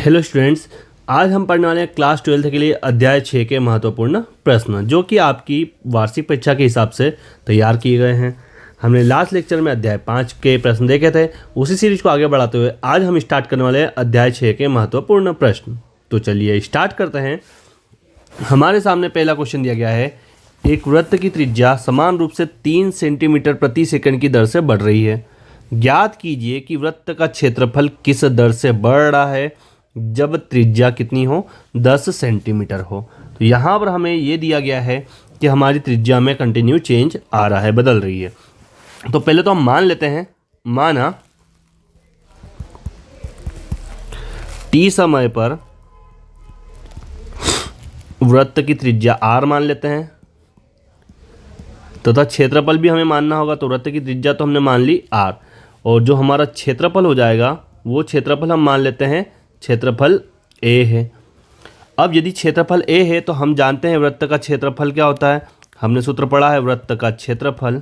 Hello students, आज हम पढ़ने वाले हैं क्लास 12th के लिए अध्याय 6 के महत्वपूर्ण प्रश्न जो कि आपकी वार्षिक परीक्षा के हिसाब से तैयार किए गए हैं। हमने लास्ट लेक्चर में अध्याय 5 के प्रश्न देखे थे। उसी सीरीज को आगे बढ़ाते हुए आज हम स्टार्ट करने वाले हैं अध्याय 6 के महत्वपूर्ण प्रश्न। तो चलिए स्टार्ट करते हैं। हमारे सामने पहला क्वेश्चन दिया गया है, एक वृत्त की त्रिज्या समान रूप से 3 सेंटीमीटर प्रति सेकंड की दर से बढ़ रही है। ज्ञात कीजिए कि वृत्त का क्षेत्रफल किस दर से बढ़ रहा है जब त्रिज्या कितनी हो, 10 सेंटीमीटर हो। तो यहाँ पर हमें ये दिया गया है कि हमारी त्रिज्या में कंटिन्यू चेंज आ रहा है, बदल रही है। तो पहले तो हम मान लेते हैं, माना t समय पर वृत्त की त्रिज्या r मान लेते हैं तथा क्षेत्रफल भी हमें मानना होगा। तो वृत्त की त्रिज्या तो हमने मान ली r, और जो हमारा क्षेत्रफल हो जाएगा वो क्षेत्रफल हम मान लेते हैं क्षेत्रफल a है। अब यदि क्षेत्रफल a है तो हम जानते हैं वृत्त का क्षेत्रफल क्या होता है। हमने सूत्र पढ़ा है, वृत्त का क्षेत्रफल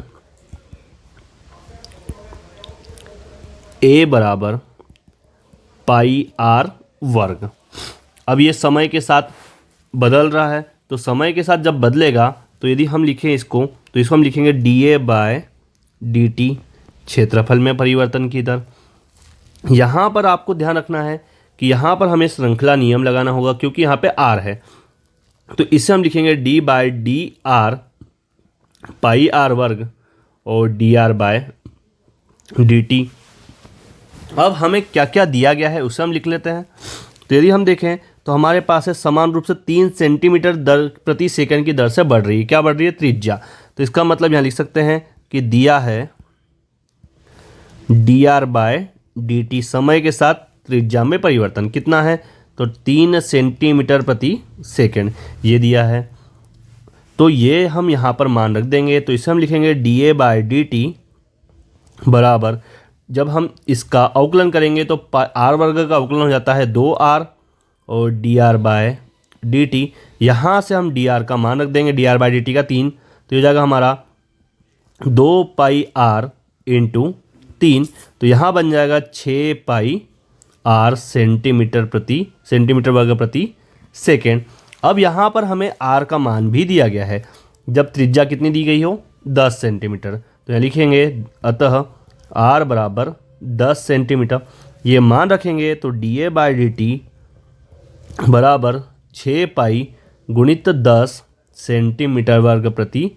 a बराबर पाई r वर्ग। अब ये समय के साथ बदल रहा है, तो समय के साथ जब बदलेगा तो यदि हम लिखें इसको, तो इसको हम लिखेंगे dA/dt, क्षेत्रफल में परिवर्तन की दर। यहाँ पर आपको ध्यान रखना है कि यहाँ पर हमें श्रृंखला नियम लगाना होगा क्योंकि यहाँ पे r है। तो इसे हम लिखेंगे d/dr पाई r वर्ग और dr/dt। अब हमें क्या क्या दिया गया है उसे हम लिख लेते हैं। तो यदि हम देखें तो हमारे पास है समान रूप से 3 सेंटीमीटर दर प्रति सेकंड की दर से बढ़ रही है। क्या बढ़ रही है? त्रिज्या। तो इसका मतलब यहाँ लिख सकते हैं कि दिया है dr/dt, समय के साथ त्रिज्या में परिवर्तन कितना है, तो 3 सेंटीमीटर प्रति सेकंड ये दिया है। तो ये हम यहाँ पर मान रख देंगे। तो इसे हम लिखेंगे dA/dt बराबर, जब हम इसका अवकलन करेंगे तो r वर्ग का अवकलन हो जाता है 2r और dr/dt। यहाँ से हम dr का मान रख देंगे, dr/dt का 3, तो ये जाएगा हमारा 2 पाई r इंटू 3। तो यहाँ बन जाएगा 6 पाई r सेंटीमीटर वर्ग प्रति सेकेंड। अब यहाँ पर हमें r का मान भी दिया गया है जब त्रिज्या कितनी दी गई हो, 10 सेंटीमीटर। तो यहाँ लिखेंगे अतः r बराबर 10 सेंटीमीटर, ये मान रखेंगे तो dA/dt बराबर 6 पाई गुणित 10 सेंटीमीटर वर्ग प्रति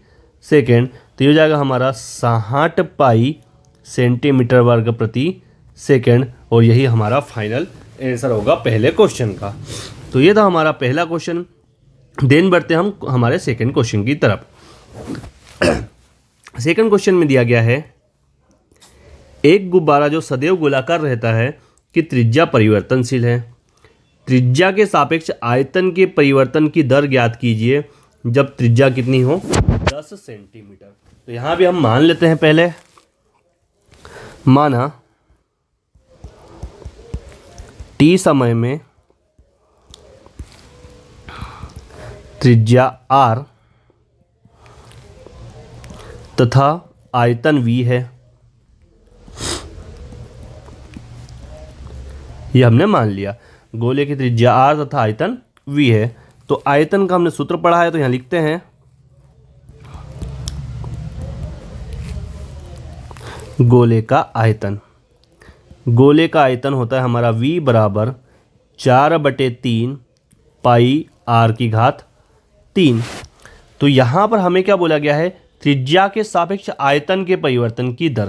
सेकेंड। तो ये हो जाएगा हमारा 60 पाई सेंटीमीटर वर्ग प्रति सेकेंड, और यही हमारा फाइनल आंसर होगा पहले क्वेश्चन का। तो ये था हमारा पहला क्वेश्चन। देन बढ़ते हम हमारे सेकंड क्वेश्चन की तरफ। सेकंड क्वेश्चन में दिया गया है, एक गुब्बारा जो सदैव गोलाकार रहता है कि त्रिज्या परिवर्तनशील है। त्रिज्या के सापेक्ष आयतन के परिवर्तन की दर ज्ञात कीजिए जब त्रिज्या कितनी हो, 10 सेंटीमीटर। तो यहाँ भी हम मान लेते हैं। पहले माना t समय में त्रिज्या r तथा आयतन v है, ये हमने मान लिया। गोले की त्रिज्या r तथा आयतन v है। तो आयतन का हमने सूत्र पढ़ा है, तो यहाँ लिखते हैं गोले का आयतन। गोले का आयतन होता है हमारा v बराबर 4/3 पाई r की घात 3। तो यहाँ पर हमें क्या बोला गया है, त्रिज्या के सापेक्ष आयतन के परिवर्तन की दर।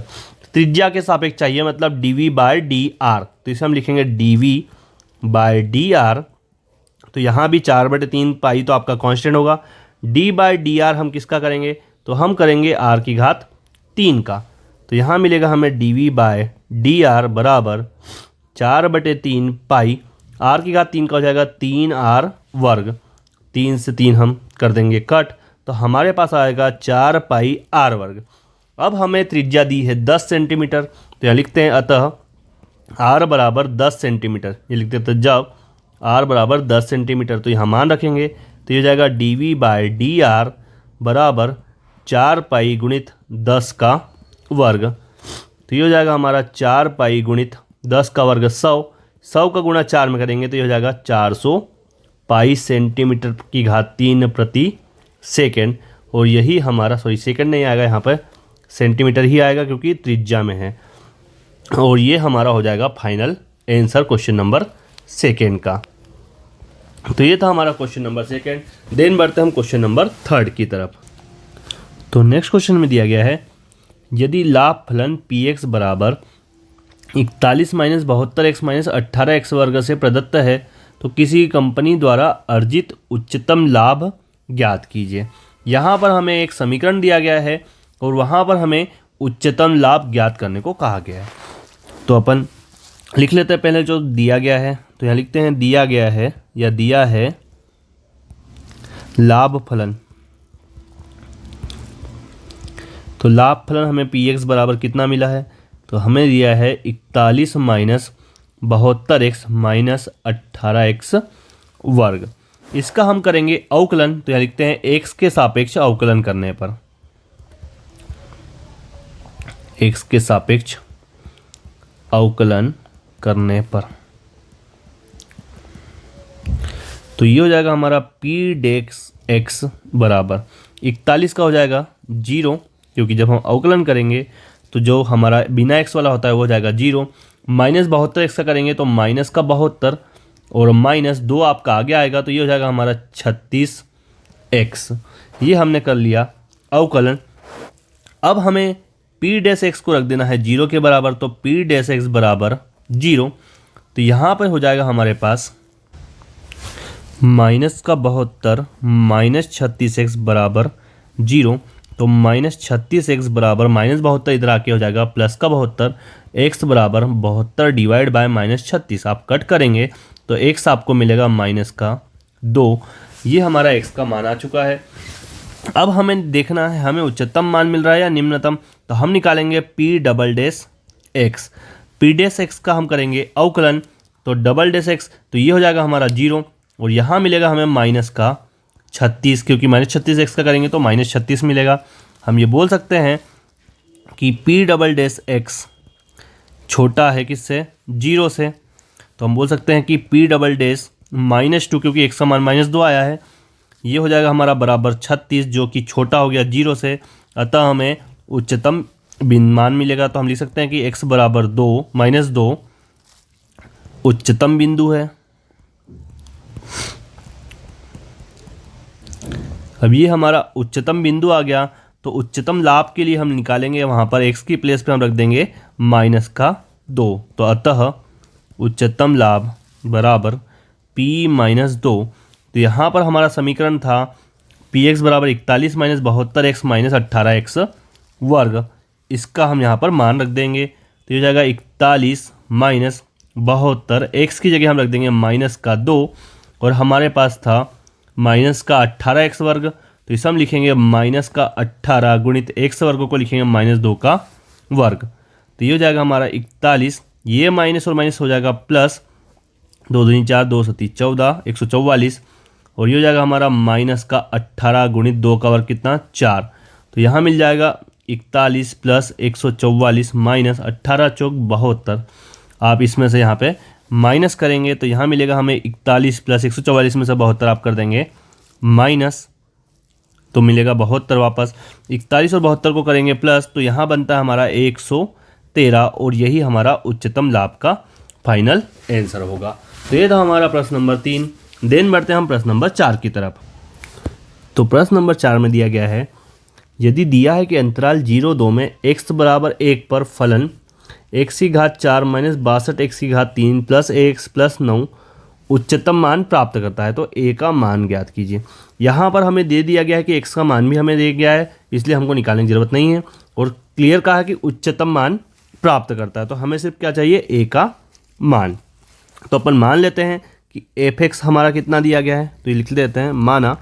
त्रिज्या के सापेक्ष चाहिए, मतलब dV/dr। तो इसे हम लिखेंगे dV/dr। तो यहाँ भी 4/3 पाई तो आपका कांस्टेंट होगा। d/dr हम किसका करेंगे, तो हम करेंगे r की घात 3 का। तो यहाँ मिलेगा हमें dV/dr बराबर 4/3 पाई, r की घात 3 का हो जाएगा 3r वर्ग। 3 से 3 हम कर देंगे कट, तो हमारे पास आएगा 4 पाई r वर्ग। अब हमें त्रिज्या दी है 10 सेंटीमीटर, तो यहाँ लिखते हैं अतः r बराबर 10 सेंटीमीटर। ये लिखते हैं तो जब r बराबर 10 सेंटीमीटर, तो यहाँ मान रखेंगे, तो ये जाएगा dV/dr बराबर 4 पाई गुणित 10 का वर्ग। तो ये हो जाएगा हमारा 4 पाई गुणित 10 का वर्ग 100 100 का गुणा 4 में करेंगे तो ये हो जाएगा 400 पाई सेंटीमीटर की घात 3 प्रति सेकेंड। और यही हमारा, सॉरी सेकेंड नहीं आएगा यहाँ पर, सेंटीमीटर ही आएगा क्योंकि त्रिज्या में है। और ये हमारा हो जाएगा final answer question number second का। तो ये था हमारा क्वेश्चन नंबर सेकेंड। देन बढ़ते हम क्वेश्चन नंबर थर्ड की तरफ। तो नेक्स्ट क्वेश्चन में दिया गया है, यदि लाभ फलन पी एक्स बराबर 41 माइनस 72 एक्स माइनस 18 एक्स वर्ग से प्रदत्त है तो किसी कंपनी द्वारा अर्जित उच्चतम लाभ ज्ञात कीजिए। यहाँ पर हमें एक समीकरण दिया गया है और वहाँ पर हमें उच्चतम लाभ ज्ञात करने को कहा गया है। तो अपन लिख लेते हैं पहले जो दिया गया है। तो यहाँ लिखते हैं दिया गया है या दिया है लाभ फलन। तो लाभ फलन हमें पी एक्स बराबर कितना मिला है, तो हमें दिया है 41 माइनस 72 एक्स माइनस 18 एक्स वर्ग। इसका हम करेंगे अवकलन। तो यहाँ लिखते हैं एक्स के सापेक्ष अवकलन करने पर, एक्स के सापेक्ष अवकलन करने पर तो ये हो जाएगा हमारा पी डेक्स एक्स बराबर 41 का हो जाएगा 0, क्योंकि जब हम अवकलन करेंगे तो जो हमारा बिना एक्स वाला होता है वो हो जाएगा 0। माइनस 72 एक्स का करेंगे तो माइनस का 72 और माइनस 2 आपका आगे आएगा तो ये हो जाएगा हमारा 36 एक्स। ये हमने कर लिया अवकलन। अब हमें पी डैश एक्स को रख देना है 0 के बराबर। तो पी डैश एक्स बराबर 0। तो यहाँ पर हो जाएगा हमारे पास माइनस का 72 माइनस 36 एक्स बराबर 0। तो माइनस 36 एक्स बराबर माइनस 72 इधर आके हो जाएगा प्लस का 72 एक्स बराबर 72 डिवाइड बाय माइनस 36। आप कट करेंगे तो एक्स आपको मिलेगा माइनस का 2। ये हमारा एक्स का मान आ चुका है। अब हमें देखना है हमें उच्चतम मान मिल रहा है या निम्नतम। तो हम निकालेंगे P double dash x. P dash x का हम करेंगे अवकलन। तो डबल डैश एक्स तो ये हो जाएगा हमारा 0 और यहाँ मिलेगा हमें माइनस का 36, क्योंकि माइनस 36 एक्स का करेंगे तो माइनस 36 मिलेगा। हम ये बोल सकते हैं कि पी डबल डैश एक्स छोटा है किससे, 0 से। तो हम बोल सकते हैं कि पी डबल डैश -2, क्योंकि एक्स का मान -2 आया है, ये हो जाएगा हमारा बराबर 36, जो कि छोटा हो गया 0 से। अतः हमें उच्चतम मान मिलेगा। तो हम लिख सकते हैं कि x बराबर 2 -2 उच्चतम बिंदु है। अब ये हमारा उच्चतम बिंदु आ गया। तो उच्चतम लाभ के लिए हम निकालेंगे, वहाँ पर x की प्लेस पे हम रख देंगे -2। तो अतः उच्चतम लाभ बराबर p -2। तो यहाँ पर हमारा समीकरण था पी एक्स बराबर 41 माइनस 72 एक्स माइनस 18 एक्स वर्ग। इसका हम यहाँ पर मान रख देंगे। तो ये हो जाएगा 41 माइनस 72, एक्स की जगह हम रख देंगे माइनस का 2 और हमारे पास था माइनस का 18 एक्स वर्ग। तो इसे हम लिखेंगे माइनस का 18 गुणित एक्स वर्ग को लिखेंगे -2 का वर्ग। तो ये हो जाएगा हमारा 41, ये माइनस और माइनस हो जाएगा प्लस, 2 दूनी 4, 2 सती 14, 144 और ये हो जाएगा हमारा माइनस का 18 गुणित 2 का वर्ग कितना 4। तो यहाँ मिल जाएगा 41 प्लस 144 माइनस 18 चौक 72। आप इसमें से यहाँ पे माइनस करेंगे तो यहाँ मिलेगा हमें 41 प्लस 144 में से 72 आप कर देंगे माइनस, तो मिलेगा 72 वापस। 41 और 72 को करेंगे प्लस, तो यहाँ बनता है हमारा 113 और यही हमारा उच्चतम लाभ का फाइनल आंसर होगा। तो ये था हमारा प्रश्न नंबर 3। देन बढ़ते हैं हम प्रश्न नंबर 4 की तरफ। तो प्रश्न नंबर 4 में दिया गया है, यदि दिया है कि अंतराल 0-2 में x बराबर 1 पर फलन x की घात 4 माइनस 62 x की घात 3 प्लस x प्लस 9 उच्चतम मान प्राप्त करता है, तो a का मान ज्ञात कीजिए। यहाँ पर हमें दे दिया गया है कि x का मान भी हमें दे गया है, इसलिए हमको निकालने की ज़रूरत नहीं है और क्लियर कहा है कि उच्चतम मान प्राप्त करता है। तो हमें सिर्फ क्या चाहिए, a का मान। तो अपन मान लेते हैं कि f(x) हमारा कितना दिया गया है, तो ये लिख देते हैं। माना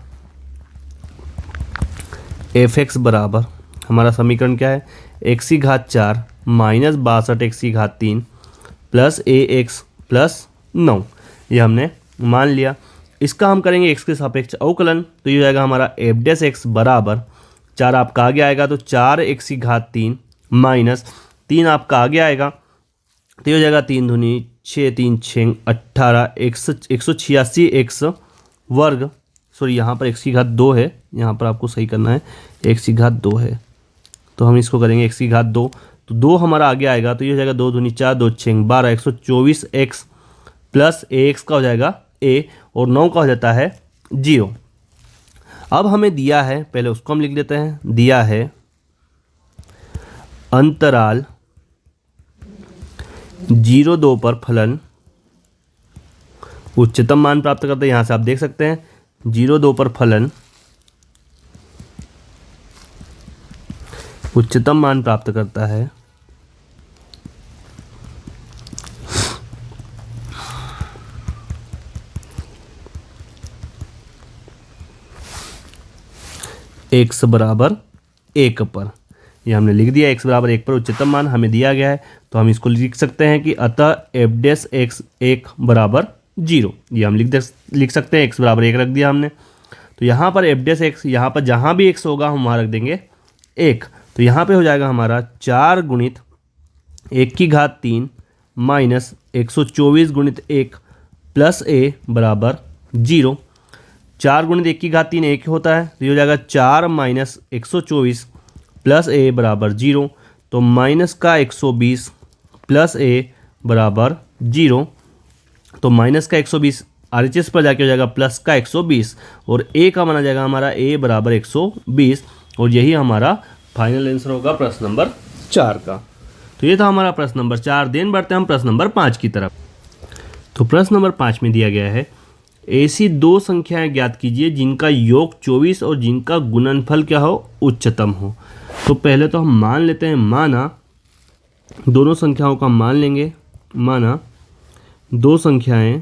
f(x) बराबर हमारा समीकरण क्या है, x की घात 4 माइनस 62 x की घात 3 प्लस ax प्लस 9, ये हमने मान लिया। इसका हम करेंगे x के सापेक्ष अवकलन। तो ये हो जाएगा हमारा f(x) बराबर 4 आपका आगे आएगा तो 4 x की घात 3 माइनस 3 आपका आगे आएगा तो ये हो जाएगा 3 दूनी 6, 3 6 18, 186 एक्स वर्ग, सॉरी यहाँ पर x की घात 2 है, यहाँ पर आपको सही करना है, x की घात 2 है, तो हम इसको करेंगे x की घात 2, तो 2 हमारा आगे आएगा, तो ये हो जाएगा 2 दूनी 4, 2 6 12, 124 एक्स प्लस ax का हो जाएगा a, और 9 का हो जाता है 0। अब हमें दिया है, पहले उसको हम लिख लेते हैं, दिया है अंतराल 0-2 पर फलन उच्चतम मान प्राप्त करते हैं। यहाँ से आप देख सकते हैं 0-2 पर फलन उच्चतम मान प्राप्त करता है x बराबर 1 पर। ये हमने लिख दिया, x बराबर 1 पर उच्चतम मान हमें दिया गया है, तो हम इसको लिख सकते हैं कि अतः f डैश x 1 बराबर 0। ये हम लिख सकते हैं, x बराबर 1 रख दिया हमने। तो यहाँ पर f डैश x, यहाँ पर जहाँ भी x होगा हम वहाँ रख देंगे 1। तो यहाँ पे हो जाएगा हमारा 4 गुणित 1 की घात 3 माइनस 124 गुणित 1 प्लस a बराबर 0। 4 गुणित 1 की घात 3 1 होता है, तो ये हो जाएगा 4 माइनस 124 प्लस a बराबर 0। तो माइनस का 120 प्लस a बराबर 0, तो माइनस का 120 RHS पर जाके हो जाएगा प्लस का 120, और a का माना जाएगा हमारा a बराबर 120, और यही हमारा फाइनल आंसर होगा प्रश्न नंबर 4 का। तो ये था हमारा प्रश्न नंबर 4। देन बढ़ते हैं हम प्रश्न नंबर 5 की तरफ। तो प्रश्न नंबर 5 में दिया गया है, ऐसी 2 संख्याएं ज्ञात कीजिए जिनका योग 24 और जिनका गुणनफल क्या हो, उच्चतम हो। तो पहले तो हम मान लेते हैं, माना दोनों संख्याओं का मान लेंगे, माना 2 संख्याएं,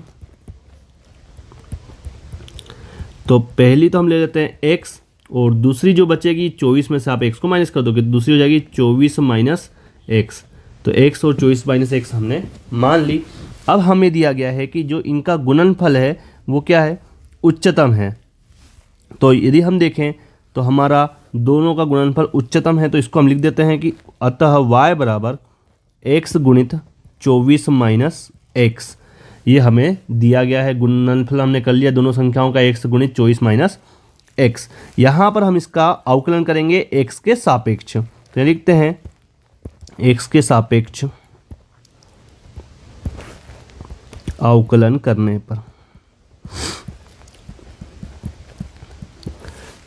तो पहली तो हम ले लेते हैं x, और दूसरी जो बचेगी 24 में से आप x को माइनस कर दोगे, दूसरी हो जाएगी 24 माइनस x। तो x और 24 माइनस x हमने मान ली। अब हमें दिया गया है कि जो इनका गुणनफल है वो क्या है, उच्चतम है। तो यदि हम देखें तो हमारा दोनों का गुणनफल उच्चतम है, तो इसको हम लिख देते हैं कि अतः y बराबर x गुणित 24 माइनस x। ये हमें दिया गया है, गुणनफल हमने कर लिया दोनों संख्याओं का, x गुणित 24 माइनस x। यहाँ पर हम इसका अवकलन करेंगे x के सापेक्ष, तो लिखते हैं x के सापेक्ष अवकलन करने पर,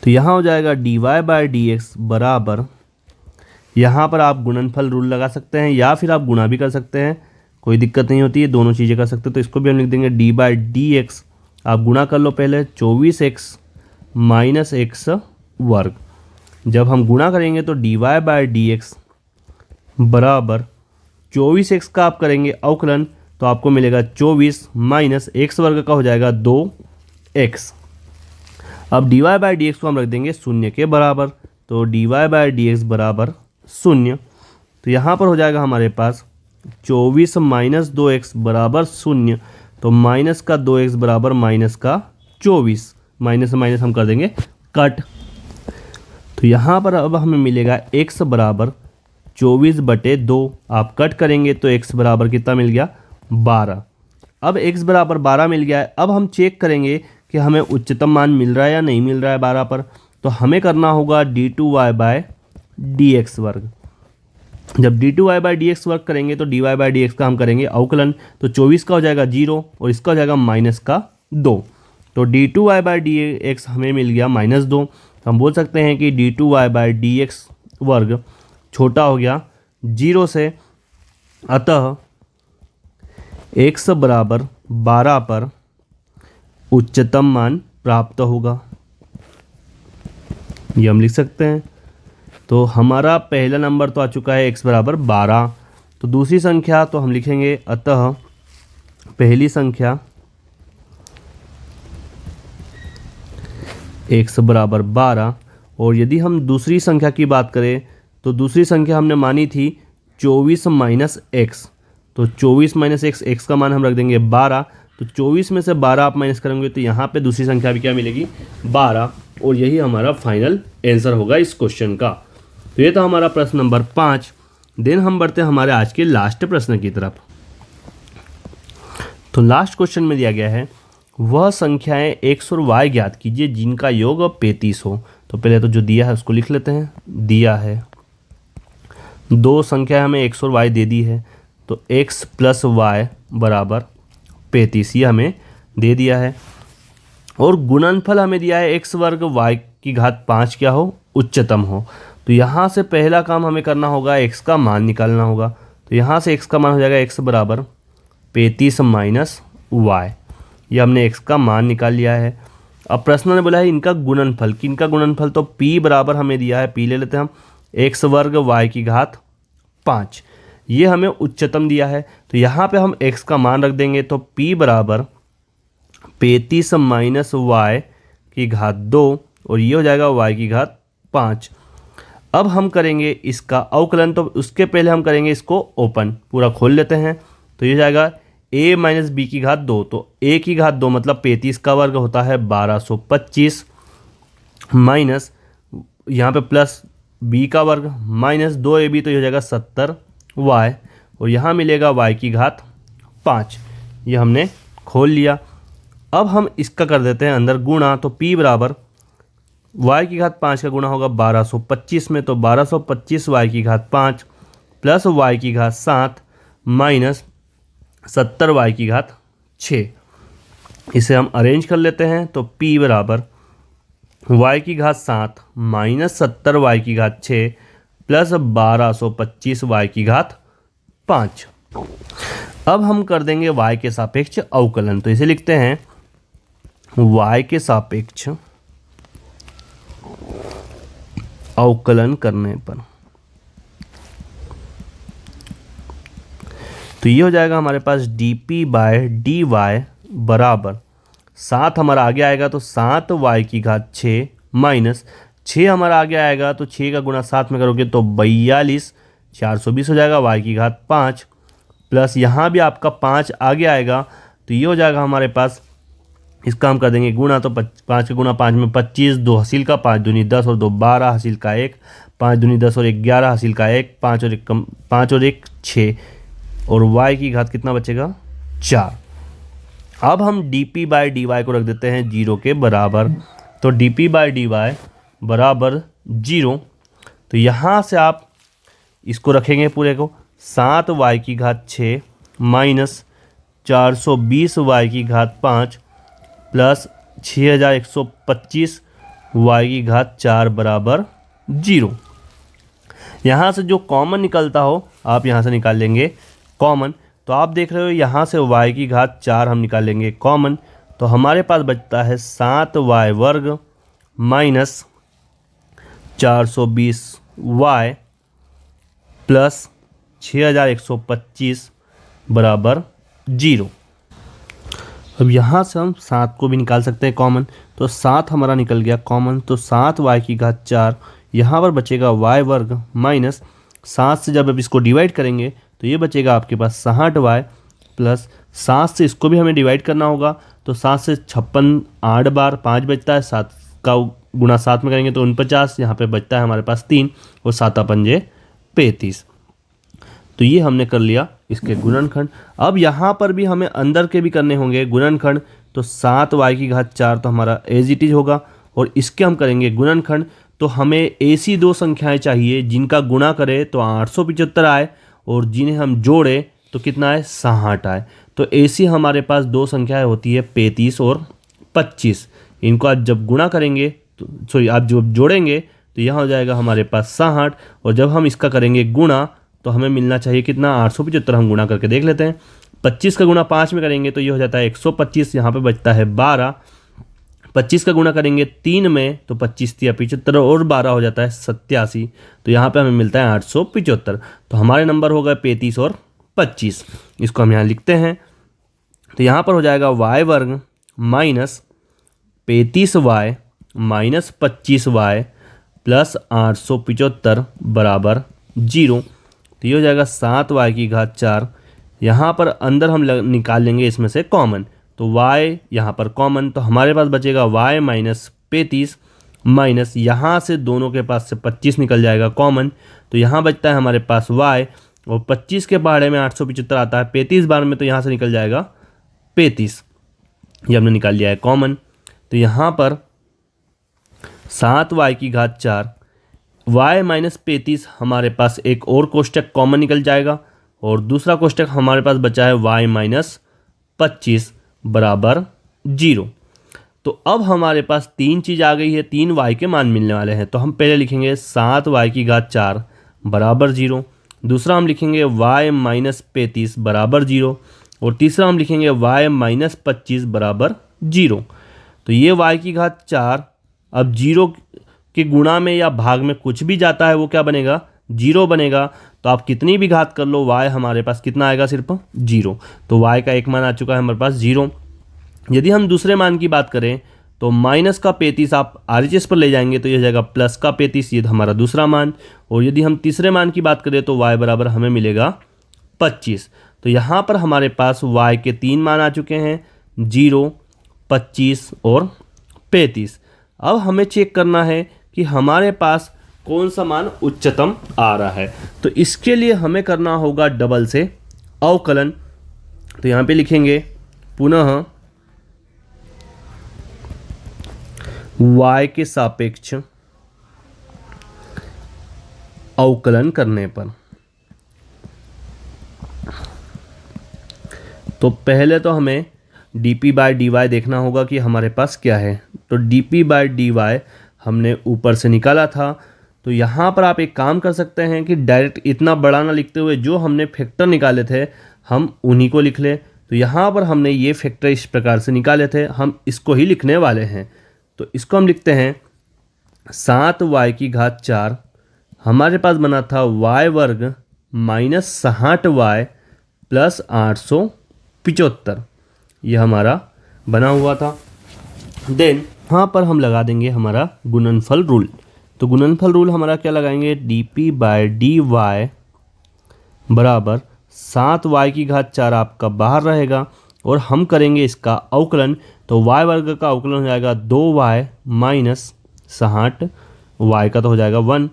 तो यहाँ हो जाएगा dy बाय dx बराबर, यहाँ पर आप गुणनफल रूल लगा सकते हैं या फिर आप गुणा भी कर सकते हैं, कोई दिक्कत नहीं होती है, दोनों चीज़ें कर सकते हैं। तो इसको भी हम लिख देंगे dy बाय dx, आप गुणा कर लो पहले, 24x माइनस एक्स वर्ग। जब हम गुणा करेंगे तो dy बाय dx बराबर 24x का आप करेंगे अवकलन, तो आपको मिलेगा 24 माइनस एक्स वर्ग का हो जाएगा 2x। अब dy बाय dx को हम रख देंगे 0 के बराबर, तो dy बाय dx बराबर 0। तो यहाँ पर हो जाएगा हमारे पास 24 माइनस 2x बराबर 0, तो माइनस का 2x बराबर माइनस का 24, माइनस से माइनस हम कर देंगे कट। तो यहाँ पर अब हमें मिलेगा x बराबर 24/2, आप कट करेंगे तो x बराबर कितना मिल गया, 12। अब x बराबर 12 मिल गया है। अब हम चेक करेंगे कि हमें उच्चतम मान मिल रहा है या नहीं मिल रहा है 12 पर, तो हमें करना होगा d2y बाय dx वर्ग। जब d2y बाय dx वर्ग करेंगे तो dy बाय dx का हम करेंगे अवकलन, तो 24 का हो जाएगा 0 और इसका हो जाएगा माइनस का 2, तो d2y बाय dx हमें मिल गया -2। हम बोल सकते हैं कि d2y बाय dx वर्ग छोटा हो गया 0 से, अतः x बराबर 12 पर उच्चतम मान प्राप्त होगा, ये हम लिख सकते हैं। तो हमारा पहला नंबर तो आ चुका है x बराबर 12। तो दूसरी संख्या तो हम लिखेंगे, अतः पहली संख्या x बराबर 12, और यदि हम दूसरी संख्या की बात करें तो दूसरी संख्या हमने मानी थी 24 माइनस x, तो 24 माइनस x का मान हम रख देंगे 12, तो 24 में से 12 आप माइनस करेंगे तो यहाँ पे दूसरी संख्या भी क्या मिलेगी, 12, और यही हमारा फाइनल आंसर होगा इस क्वेश्चन का। तो ये था हमारा प्रश्न नंबर 5। देन हम बढ़ते हैं हमारे आज के लास्ट प्रश्न की तरफ। तो लास्ट क्वेश्चन में दिया गया है वह संख्याएं x और y ज्ञात कीजिए जिनका योग 35 हो। तो पहले तो जो दिया है उसको लिख लेते हैं। दिया है दो संख्या हमें x और y दे दी है, तो x प्लस y बराबर 35 ये हमें दे दिया है। और गुणनफल हमें दिया है x वर्ग y की घात 5 क्या हो, उच्चतम हो। तो यहाँ से पहला काम हमें करना होगा, x का मान निकालना होगा। तो यहाँ से x का मान हो जाएगा x बराबर 35 माइनस y। ये हमने x का मान निकाल लिया है। अब प्रश्न ने बोला है इनका गुणनफल, किनका गुणनफल, तो p बराबर हमें दिया है, p ले लेते हैं हम, x वर्ग y की घात 5, ये हमें उच्चतम दिया है। तो यहाँ पे हम x का मान रख देंगे, तो p बराबर 35 माइनस y की घात 2 और ये हो जाएगा y की घात 5। अब हम करेंगे इसका अवकलन, तो उसके पहले हम करेंगे इसको ओपन, पूरा खोल लेते हैं। तो ये हो जाएगा a माइनस बी की घात 2, तो a की घात 2 मतलब 35 का वर्ग होता है 1225 माइनस यहाँ पे प्लस b का वर्ग माइनस 2ab, तो ये हो जाएगा 70y और यहाँ मिलेगा y की घात 5। ये हमने खोल लिया। अब हम इसका कर देते हैं अंदर गुणा, तो p बराबर y की घात 5 का गुणा होगा 1225 में, तो 1225 y की घात 5 प्लस y की घात 7 माइनस 70y की घात 6। इसे हम अरेंज कर लेते हैं। तो p बराबर y की घात 7 माइनस 70y की घात 6 प्लस 1225y की घात 5। अब हम कर देंगे y के सापेक्ष अवकलन, तो इसे लिखते हैं y के सापेक्ष अवकलन करने पर तो ये हो जाएगा हमारे पास dp बाय dy बराबर 7 हमारा आगे आएगा, तो 7y की घात 6 माइनस 6 हमारा आगे आएगा, तो 6 का गुणा 7 में करोगे तो 42 420 हो जाएगा y की घात 5 प्लस यहाँ भी आपका 5 आगे आएगा, तो ये हो जाएगा हमारे पास, इसका हम कर देंगे गुणा, तो 5 का गुणा 5 में 25, 2 हासिल का 5 दूनी 10 और 2 12 हासिल का 1, 5 दूनी 10 और 1 11 हासिल का 1, 5 और 1 6 और y की घात कितना बचेगा 4। अब हम dp बाय dy को रख देते हैं 0 के बराबर, तो dp बाय dy बराबर 0। तो यहाँ से आप इसको रखेंगे पूरे को, 7y की घात 6 माइनस 420y की घात 5 प्लस 6125 y की घात 4 बराबर 0। यहाँ से जो कॉमन निकलता हो आप यहाँ से निकाल लेंगे कॉमन। तो आप देख रहे हो यहाँ से y की घात 4 हम निकाल लेंगे कॉमन, तो हमारे पास बचता है 7y वर्ग माइनस 420y प्लस 6125 बराबर 0। अब यहाँ से हम 7 को भी निकाल सकते हैं कॉमन, तो 7 हमारा निकल गया कॉमन, तो 7y की घात 4, यहाँ पर बचेगा y वर्ग माइनस 7 से जब अब इसको डिवाइड करेंगे तो ये बचेगा आपके पास 60y प्लस 7 से इसको भी हमें डिवाइड करना होगा, तो 7 से 56 8 बार 5 बचता है, 7 का गुणा 7 में करेंगे तो 49, यहाँ पे बचता है हमारे पास 3 और 7 पंजे 35। तो ये हमने कर लिया इसके गुणनखंड। अब यहाँ पर भी हमें अंदर के भी करने होंगे गुणनखंड, तो 7y की घात 4 तो हमारा एज इट इज होगा और इसके हम करेंगे गुणनखंड। तो हमें ऐसी दो संख्याएं चाहिए जिनका गुणा करें तो 875 आए और जिन्हें हम जोड़ें तो कितना आए 60 आए। तो ऐसी हमारे पास दो संख्याएं होती है 35 और 25। इनको आप जब गुणा करेंगे तो सॉरी आप जब जोड़ेंगे तो यहाँ हो जाएगा हमारे पास 60 और जब हम इसका करेंगे गुणा तो हमें मिलना चाहिए कितना 875। हम गुणा करके देख लेते हैं। 25 का गुणा 5 में करेंगे तो ये हो जाता है 125, यहाँ पे बचता है 12। 25 का गुणा करेंगे 3 में तो 25 या 75 और 12 हो जाता है 87। तो यहाँ पे हमें मिलता है 875। तो हमारे नंबर हो गए 35 और 25। इसको हम यहाँ लिखते हैं तो यहाँ पर हो जाएगा y वर्ग minus 35y minus 25y plus 875 बराबर 0। तो ये हो जाएगा 7y की घात 4। यहाँ पर अंदर हम निकाल लेंगे इसमें से कॉमन, तो y यहाँ पर कॉमन, तो हमारे पास बचेगा y माइनस 35 माइनस यहाँ से दोनों के पास से 25 निकल जाएगा कॉमन, तो यहाँ बचता है हमारे पास y और 25 के पहाड़े में 875 आता है 35 बार में, तो यहाँ से निकल जाएगा 35, ये हमने निकाल लिया है कॉमन। तो यहाँ पर 7y⁴, y माइनस 35 हमारे पास एक और कोष्टक कॉमन निकल जाएगा और दूसरा कोष्टक हमारे पास बचा है y माइनस 25 बराबर 0। तो अब हमारे पास तीन चीज़ आ गई है, 3y के मान मिलने वाले हैं। तो हम पहले लिखेंगे 7y⁴ बराबर 0, दूसरा हम लिखेंगे y माइनस 35 बराबर 0 और तीसरा हम लिखेंगे y माइनस 25 बराबर 0। तो ये y⁴ अब 0 के गुणा में या भाग में कुछ भी जाता है वो क्या बनेगा, 0 बनेगा। तो आप कितनी भी घात कर लो y हमारे पास कितना आएगा, सिर्फ 0। तो y का एक मान आ चुका है हमारे पास 0। यदि हम दूसरे मान की बात करें तो माइनस का 35 आप RHS पर ले जाएंगे तो यह हो जाएगा प्लस का 35, ये हमारा दूसरा मान। और यदि हम तीसरे मान की बात करें तो y बराबर हमें मिलेगा 25। तो यहाँ पर हमारे पास y के तीन मान आ चुके हैं, 0, 25 और 35। अब हमें चेक करना है कि हमारे पास कौन सा मान उच्चतम आ रहा है। तो इसके लिए हमें करना होगा डबल से अवकलन। तो यहाँ पे लिखेंगे पुनः y के सापेक्ष अवकलन करने पर। तो पहले तो हमें dp/dy देखना होगा कि हमारे पास क्या है। तो dp/dy हमने ऊपर से निकाला था। तो यहाँ पर आप एक काम कर सकते हैं कि डायरेक्ट इतना बड़ा ना लिखते हुए जो हमने फैक्टर निकाले थे हम उन्हीं को लिख लें। तो यहाँ पर हमने ये फैक्टर इस प्रकार से निकाले थे, हम इसको ही लिखने वाले हैं। तो इसको हम लिखते हैं 7y⁴ हमारे पास बना था y² माइनस 60y प्लस 875, ये हमारा बना हुआ था। देन यहाँ पर हम लगा देंगे हमारा गुणनफल रूल। तो गुणनफल रूल हमारा क्या लगाएंगे, dp/dy बराबर 7y⁴ आपका बाहर रहेगा और हम करेंगे इसका अवकलन। तो y² का अवकलन हो जाएगा 2y माइनस 60, y का तो हो जाएगा 1।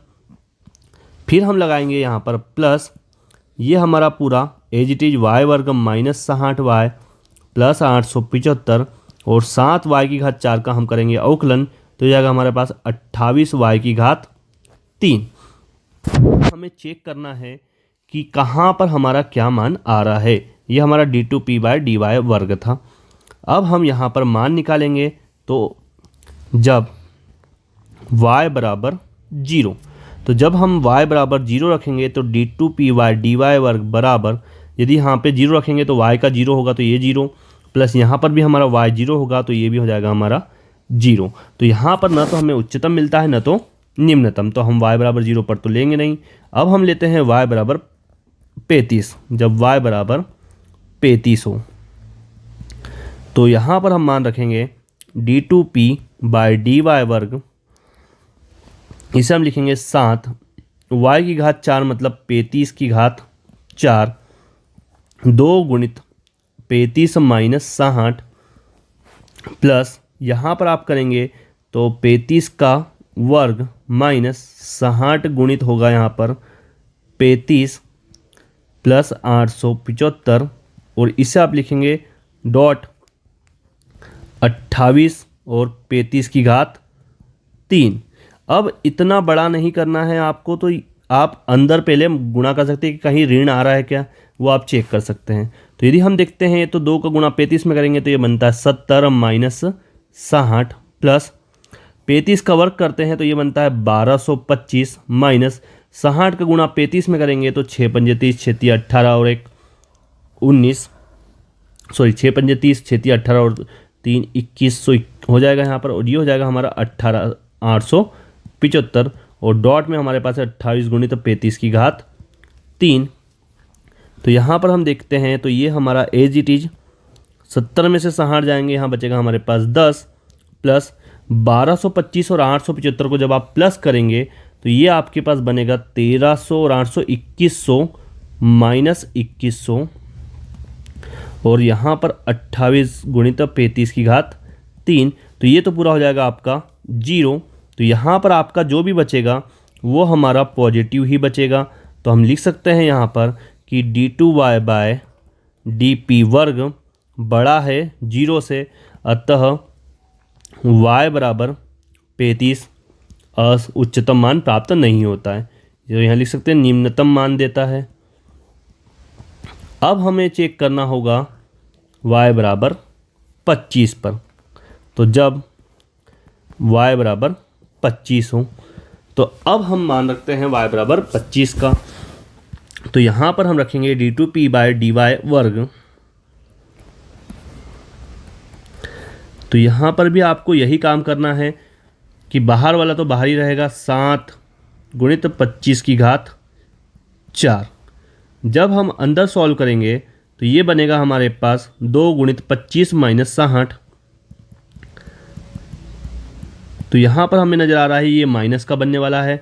फिर हम लगाएंगे यहाँ पर प्लस, ये हमारा पूरा as it is y² minus 60y plus 875 और 7y⁴ का हम करेंगे अवकलन। तो जाएगा हमारे पास 28y⁻3। हमें चेक करना है कि कहाँ पर हमारा क्या मान आ रहा है। ये हमारा d2p/dy वर्ग था। अब हम यहाँ पर मान निकालेंगे। तो जब y बराबर 0, तो जब हम y बराबर 0 रखेंगे तो d2p/dy वर्ग बराबर, यदि यहाँ पे 0 रखेंगे तो y का 0 होगा तो ये 0, प्लस यहाँ पर भी हमारा y 0 होगा तो ये भी हो जाएगा हमारा 0। तो यहाँ पर ना तो हमें उच्चतम मिलता है ना तो निम्नतम, तो हम y बराबर 0 पर तो लेंगे नहीं। अब हम लेते हैं y बराबर 35। जब y बराबर 35 हो तो यहाँ पर हम मान रखेंगे d2p/dy वर्ग, इसे हम लिखेंगे 7 y⁴ मतलब 35⁴ 2 गुणित 35 माइनस 60 प्लस यहाँ पर आप करेंगे तो 35 का वर्ग माइनस 60 गुणित होगा यहाँ पर 35 प्लस 875 और इसे आप लिखेंगे डॉट 28 और 35�3। अब इतना बड़ा नहीं करना है आपको, तो आप अंदर पहले गुणा कर सकते हैं कि कहीं ऋण आ रहा है क्या, वो आप चेक कर सकते हैं। तो यदि हम देखते हैं तो 2 का गुणा 35 में करेंगे तो ये बनता है 70 माइनस 60 प्लस 35 का वर्ग करते हैं तो ये बनता है 1225 माइनस 60 का गुणा 35 में करेंगे तो 6 पंजे 30, 6 तिया 18 और 1 19, सॉरी 6 पंजे 30, 6 तिया 18 और 3 2100 हो जाएगा यहाँ पर। और ये हो जाएगा हमारा 875 और डॉट में हमारे पास है 28 गुणित 35�3। तो यहाँ पर हम देखते हैं तो ये हमारा एज इट इज 70 में से 60 जाएंगे, यहाँ बचेगा हमारे पास 10 प्लस 1225 और 875 को जब आप प्लस करेंगे तो ये आपके पास बनेगा 1300 और 800 2100 माइनस 2100 और यहाँ पर 28 गुणित 35�3। तो ये तो पूरा हो जाएगा आपका 0। तो यहाँ पर आपका जो भी बचेगा वो हमारा पॉजिटिव ही बचेगा। तो हम लिख सकते हैं यहाँ पर कि d2y/dp वर्ग बड़ा है 0 से, अतः y बराबर 35 उच्चतम मान प्राप्त नहीं होता है। तो यहाँ लिख सकते हैं निम्नतम मान देता है। अब हमें चेक करना होगा y बराबर 25 पर। तो जब y बराबर 25 हो तो अब हम मान रखते हैं y बराबर 25 का। तो यहाँ पर हम रखेंगे d2p/dy वर्ग। तो यहाँ पर भी आपको यही काम करना है कि बाहर वाला तो बाहर ही रहेगा, 7 गुणित 25 की घात 4। जब हम अंदर सॉल्व करेंगे तो ये बनेगा हमारे पास 2 गुणित 25 माइनस 60। तो यहाँ पर हमें नज़र आ रहा है ये माइनस का बनने वाला है।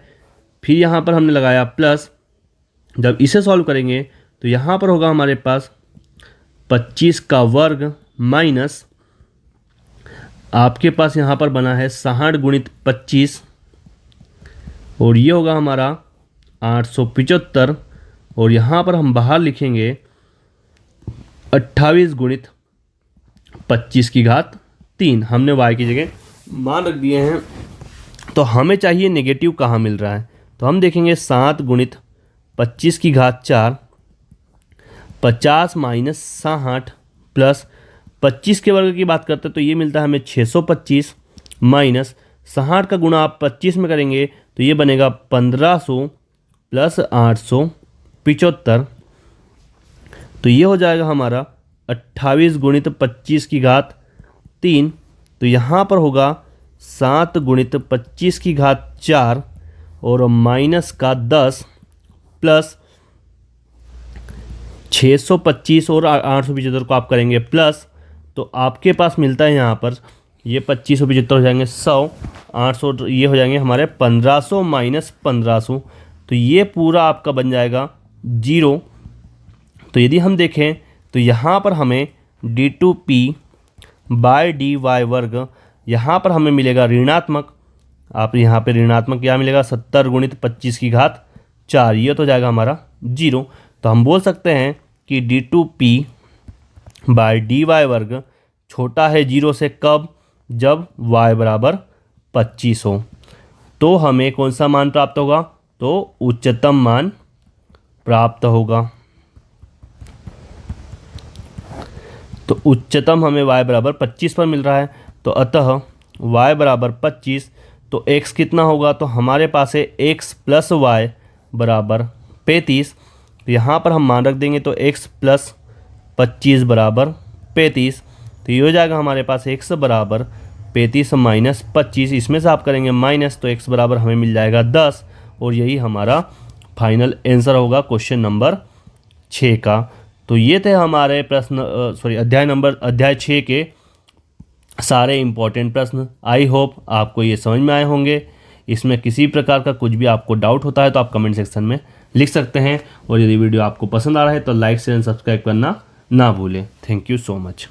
फिर यहाँ पर हमने लगाया प्लस। जब इसे सॉल्व करेंगे तो यहाँ पर होगा हमारे पास 25 का वर्ग माइनस आपके पास यहाँ पर बना है 60 गुणित 25 और ये होगा हमारा 875। और यहाँ पर हम बाहर लिखेंगे 28 गुणित 25 की घात 3। हमने y की जगह मान रख दिए हैं। तो हमें चाहिए नेगेटिव कहाँ मिल रहा है। तो हम देखेंगे 7 गुणित 25 की घात 4, 50 माइनस 60 प्लस 25 के वर्ग की बात करते हैं तो ये मिलता है हमें 625 माइनस 60 का गुणा आप 25 में करेंगे तो ये बनेगा 1500 प्लस 875। तो ये हो जाएगा हमारा 28 गुणित 25 की घात 3। तो यहाँ पर होगा 7 गुणित 25 की घात 4 और माइनस का 10 प्लस 625 और 875 को आप करेंगे प्लस। तो आपके पास मिलता है यहाँ पर ये 2575 हो जाएंगे 100, 800 ये हो जाएंगे हमारे 1500 माइनस 1500। तो ये पूरा आपका बन जाएगा 0। तो यदि हम देखें तो यहाँ पर हमें d2p/dy वर्ग यहाँ पर हमें मिलेगा ऋणात्मक। आप यहाँ पे ऋणात्मक क्या मिलेगा 70 गुणित 25 की घात 4। ये तो जाएगा हमारा 0। तो हम बोल सकते हैं कि d2p/dy वर्ग छोटा है 0 से कब, जब y बराबर 25 हो। तो हमें कौन सा मान प्राप्त होगा, तो उच्चतम मान प्राप्त होगा। तो उच्चतम हमें y बराबर 25 पर मिल रहा है। तो अतः y बराबर 25। तो x कितना होगा, तो हमारे पास है x प्लस y बराबर 35। तो यहाँ पर हम मान रख देंगे तो x प्लस 25 बराबर 35। तो ये हो जाएगा हमारे पास x बराबर 35 माइनस 25। इसमें से आप करेंगे माइनस तो x बराबर हमें मिल जाएगा 10। और यही हमारा फाइनल आंसर होगा क्वेश्चन नंबर 6 का। तो ये थे हमारे प्रश्न अध्याय 6 के सारे इम्पोर्टेंट प्रश्न। आई होप आपको ये समझ में आए होंगे। इसमें किसी प्रकार का कुछ भी आपको डाउट होता है तो आप कमेंट सेक्शन में लिख सकते हैं। और यदि वीडियो आपको पसंद आ रहा है तो लाइक शेयर एंड सब्सक्राइब करना ना भूलें। Thank you so much.